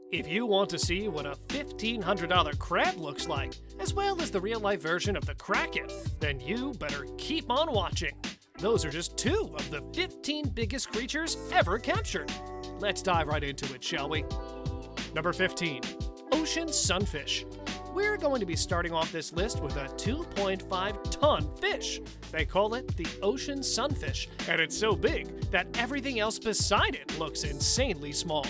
If you want to see what a $1,500 crab looks like, as well as the real-life version of the Kraken, then you better keep on watching. Those are just 2 of the 15 biggest creatures ever captured. Let's dive right into it, shall we? Number 15. Ocean sunfish. We're going to be starting off this list with a 2.5-ton fish. They call it the ocean sunfish, and it's so big that everything else beside it looks insanely small.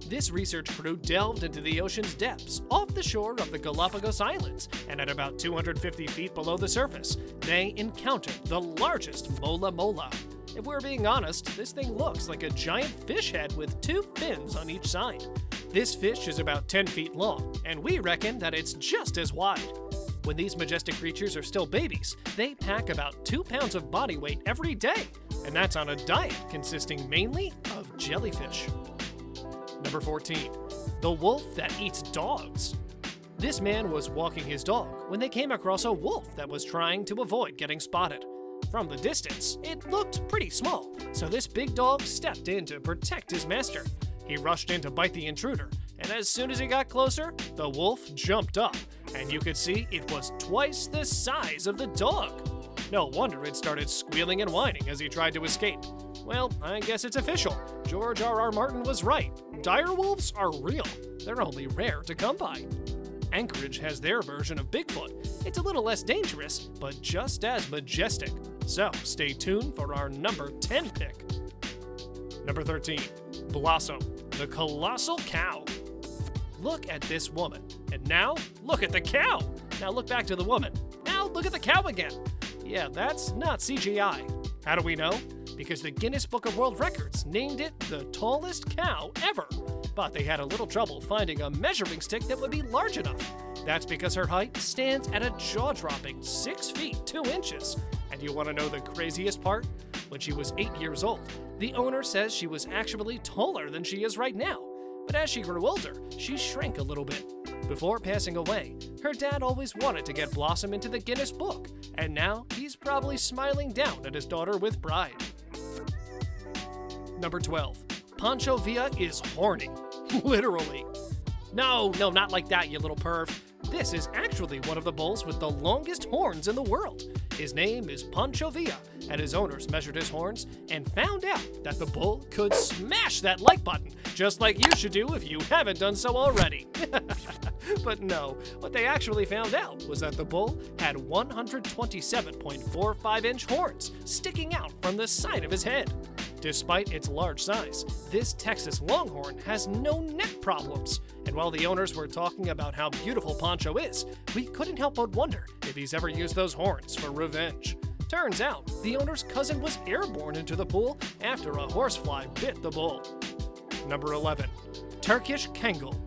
This research crew delved into the ocean's depths off the shore of the Galapagos Islands, and at about 250 feet below the surface, they encountered the largest mola mola. If we're being honest, this thing looks like a giant fish head with 2 fins on each side. This fish is about 10 feet long, and we reckon that it's just as wide. When these majestic creatures are still babies, they pack about 2 pounds of body weight every day, and that's on a diet consisting mainly of jellyfish. Number 14. The wolf that eats dogs. This man was walking his dog when they came across a wolf that was trying to avoid getting spotted. From the distance, it looked pretty small, so this big dog stepped in to protect his master. He rushed in to bite the intruder, and as soon as he got closer, the wolf jumped up, and you could see it was twice the size of the dog. No wonder it started squealing and whining as he tried to escape. Well, I guess it's official. George R.R. Martin was right. Dire wolves are real. They're only rare to come by. Anchorage has their version of Bigfoot. It's a little less dangerous, but just as majestic. So stay tuned for our number 10 pick. Number 13. Blossom, the colossal cow. Look at this woman, and now look at the cow. Now look back to the woman. Now look at the cow again. Yeah, that's not CGI. How do we know? Because the Guinness Book of World Records named it the tallest cow ever. But they had a little trouble finding a measuring stick that would be large enough. That's because her height stands at a jaw-dropping 6 feet 2 inches. And you want to know the craziest part? When she was 8 years old, the owner says she was actually taller than she is right now. But as she grew older, she shrank a little bit. Before passing away, her dad always wanted to get Blossom into the Guinness Book, and now he's probably smiling down at his daughter with pride. Number 12. Pancho Villa is horny. Literally. No, not like that, you little perv. This is actually one of the bulls with the longest horns in the world. His name is Pancho Villa, and his owners measured his horns and found out that the bull could smash that like button, just like you should do if you haven't done so already. But no, what they actually found out was that the bull had 127.45-inch horns sticking out from the side of his head. Despite its large size, this Texas Longhorn has no neck problems. And while the owners were talking about how beautiful Pancho is, we couldn't help but wonder if he's ever used those horns for revenge. Turns out, the owner's cousin was airborne into the pool after a horsefly bit the bull. Number 11. Turkish Kangal.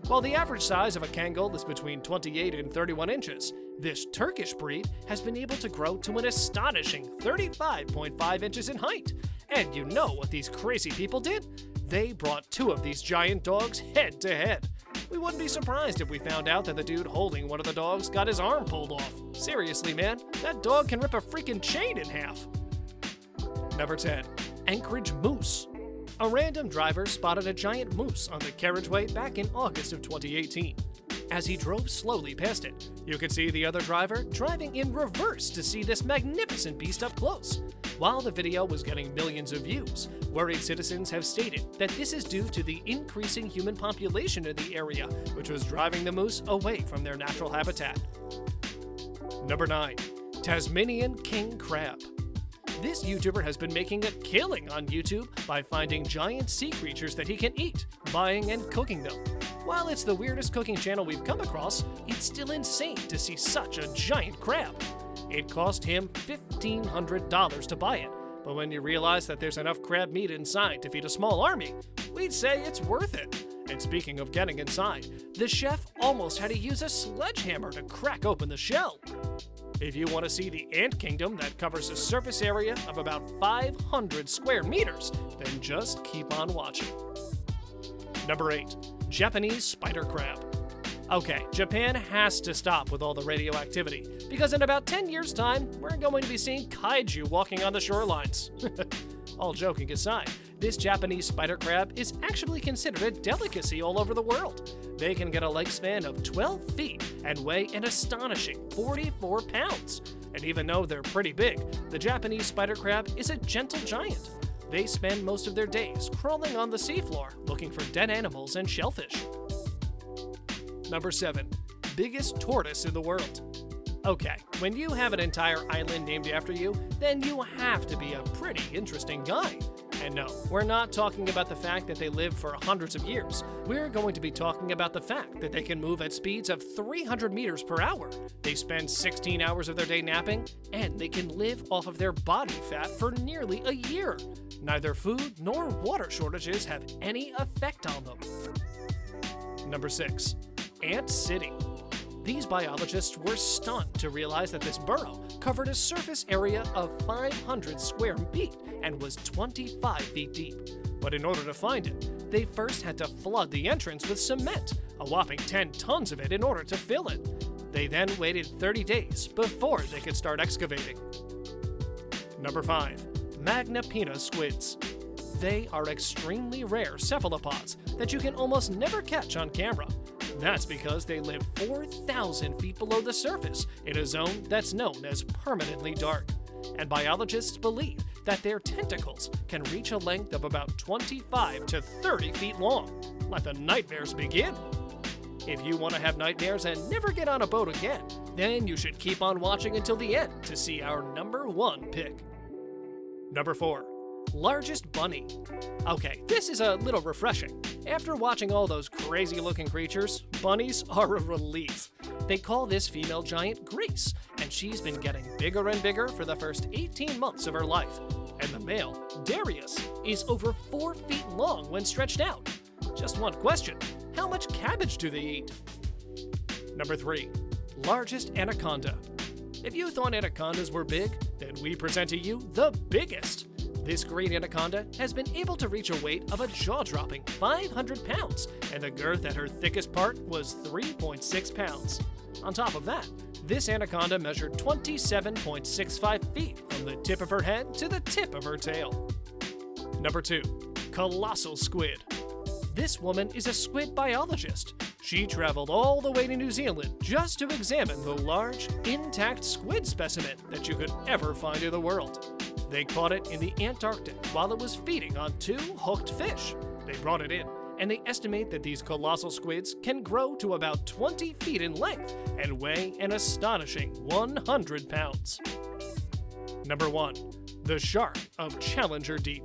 While the average size of a Kangal is between 28 and 31 inches, this Turkish breed has been able to grow to an astonishing 35.5 inches in height. And you know what these crazy people did? They brought 2 of these giant dogs head to head. We wouldn't be surprised if we found out that the dude holding one of the dogs got his arm pulled off. Seriously, man, that dog can rip a freaking chain in half. Number 10. Anchorage Moose. A random driver spotted a giant moose on the carriageway back in August of 2018. As he drove slowly past it, you could see the other driver driving in reverse to see this magnificent beast up close. While the video was getting millions of views, worried citizens have stated that this is due to the increasing human population in the area, which was driving the moose away from their natural habitat. Number 9. Tasmanian King Crab. This YouTuber has been making a killing on YouTube by finding giant sea creatures that he can eat, buying and cooking them. While it's the weirdest cooking channel we've come across, it's still insane to see such a giant crab. It cost him $1,500 to buy it, but when you realize that there's enough crab meat inside to feed a small army, we'd say it's worth it. And speaking of getting inside, the chef almost had to use a sledgehammer to crack open the shell. If you want to see the ant kingdom that covers a surface area of about 500 square meters, then just keep on watching. Number 8. Japanese spider crab. Okay, Japan has to stop with all the radioactivity, because in about 10 years' time, we're going to be seeing kaiju walking on the shorelines. All joking aside, This Japanese spider crab is actually considered a delicacy all over the world. They can get a lifespan of 12 feet and weigh an astonishing 44 pounds. And even though they're pretty big, the Japanese spider crab is a gentle giant. They spend most of their days crawling on the seafloor looking for dead animals and shellfish. Number 7. Biggest tortoise in the world. Okay, when you have an entire island named after you, then you have to be a pretty interesting guy. And no, we're not talking about the fact that they live for hundreds of years. We're going to be talking about the fact that they can move at speeds of 300 meters per hour. They spend 16 hours of their day napping, and they can live off of their body fat for nearly a year. Neither food nor water shortages have any effect on them. Number 6. Ant City. These biologists were stunned to realize that this burrow covered a surface area of 500 square feet and was 25 feet deep. But in order to find it, they first had to flood the entrance with cement, a whopping 10 tons of it in order to fill it. They then waited 30 days before they could start excavating. Number 5. Magna Pina squids. They are extremely rare cephalopods that you can almost never catch on camera. That's because they live 4,000 feet below the surface in a zone that's known as permanently dark. And biologists believe that their tentacles can reach a length of about 25 to 30 feet long. Let the nightmares begin. If you want to have nightmares and never get on a boat again, then you should keep on watching until the end to see our number 1 pick. Number 4. Largest bunny. Okay, this is a little refreshing. After watching all those crazy-looking creatures, bunnies are a relief. They call this female giant Grease, and she's been getting bigger and bigger for the first 18 months of her life. And the male, Darius, is over 4 feet long when stretched out. Just one question, how much cabbage do they eat? Number 3. Largest anaconda. If you thought anacondas were big, then we present to you the biggest. This great anaconda has been able to reach a weight of a jaw-dropping 500 pounds, and the girth at her thickest part was 3.6 pounds. On top of that, this anaconda measured 27.65 feet from the tip of her head to the tip of her tail. Number 2. Colossal squid. This woman is a squid biologist. She traveled all the way to New Zealand just to examine the large, intact squid specimen that you could ever find in the world. They caught it in the Antarctic while it was feeding on 2 hooked fish. They brought it in, and they estimate that these colossal squids can grow to about 20 feet in length and weigh an astonishing 100 pounds. Number 1. The shark of Challenger Deep.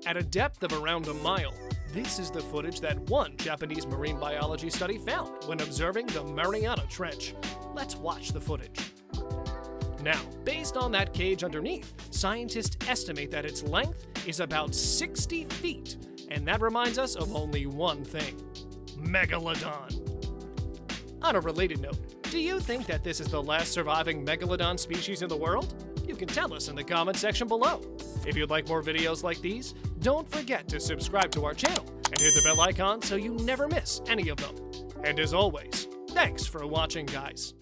At a depth of around a mile, this is the footage that one Japanese marine biology study found when observing the Mariana Trench. Let's watch the footage. Now, based on that cage underneath, scientists estimate that its length is about 60 feet, and that reminds us of only one thing: Megalodon. On a related note, do you think that this is the last surviving Megalodon species in the world? You can tell us in the comment section below. If you'd like more videos like these, don't forget to subscribe to our channel and hit the bell icon so you never miss any of them. And as always, thanks for watching, guys.